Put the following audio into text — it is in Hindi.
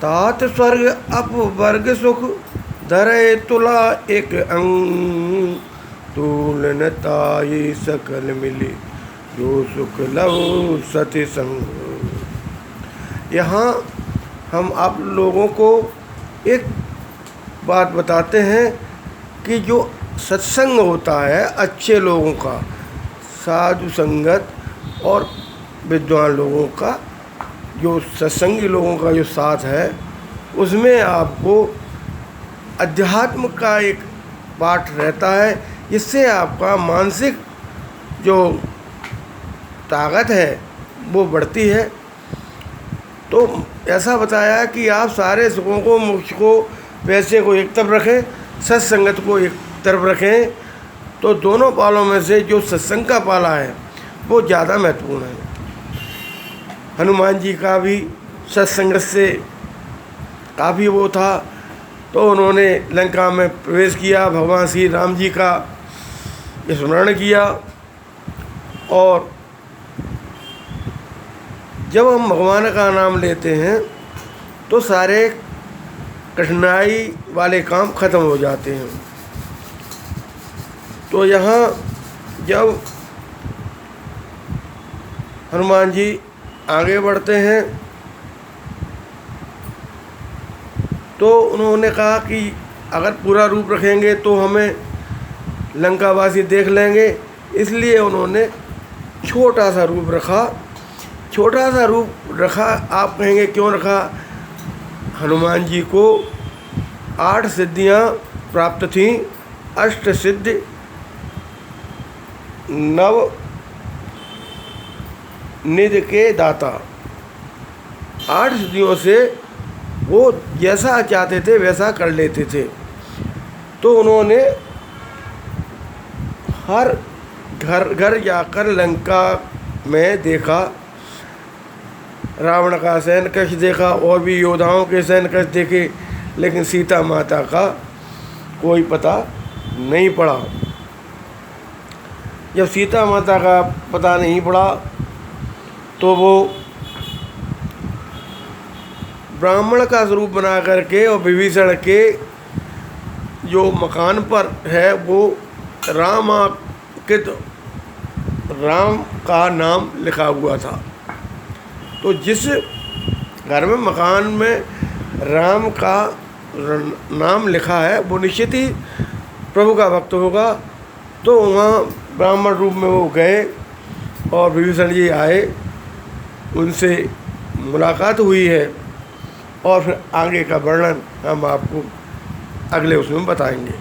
तात स्वर्ग अपवर्ग सुख धरे तुला एक अंग। तूलन ताई सकल मिली जो सुख लव सति संग। यहाँ हम आप लोगों को एक बात बताते हैं कि जो सत्संग होता है अच्छे लोगों का, साधु संगत और विद्वान लोगों का, जो सत्संगी लोगों का जो साथ है, उसमें आपको अध्यात्म का एक पाठ रहता है, जिससे आपका मानसिक जो ताकत है वो बढ़ती है। तो ऐसा बताया कि आप सारे सुखों को, मोक्ष को, पैसे को एक तरफ रखें, सत्संगत को एक तरफ रखें। तो दोनों पालों में से जो सत्संग का पाला है वो ज़्यादा महत्वपूर्ण है। हनुमान जी का भी सत्संग से काफ़ी वो था, तो उन्होंने लंका में प्रवेश किया, भगवान श्री राम जी का स्मरण किया। और जब हम भगवान का नाम लेते हैं तो सारे कठिनाई वाले काम खत्म हो जाते हैं। तो यहाँ जब हनुमान जी आगे बढ़ते हैं तो उन्होंने कहा कि अगर पूरा रूप रखेंगे तो हमें लंकावासी देख लेंगे, इसलिए उन्होंने छोटा सा रूप रखा। छोटा सा रूप रखा, आप कहेंगे क्यों रखा? हनुमान जी को 8 सिद्धियाँ प्राप्त थीं, अष्ट सिद्धि, 9 निधि के दाता। 8 सिद्धियों से वो जैसा चाहते थे वैसा कर लेते थे। तो उन्होंने हर घर घर जाकर लंका में देखा, रावण का सैन्य कक्ष देखा और भी योद्धाओं के सैन्य कक्ष देखे, लेकिन सीता माता का कोई पता नहीं पड़ा। जब सीता माता का पता नहीं पड़ा तो वो ब्राह्मण का स्वरूप बना करके और विभीषण के जो मकान पर है वो रामांकित, राम का नाम लिखा हुआ था। तो जिस घर में, मकान में राम का नाम लिखा है वो निश्चित ही प्रभु का भक्त होगा। तो वहाँ ब्राह्मण रूप में वो गए और विभीषण जी आए, उनसे मुलाकात हुई है। और फिर आगे का वर्णन हम आपको अगले उसमें बताएंगे।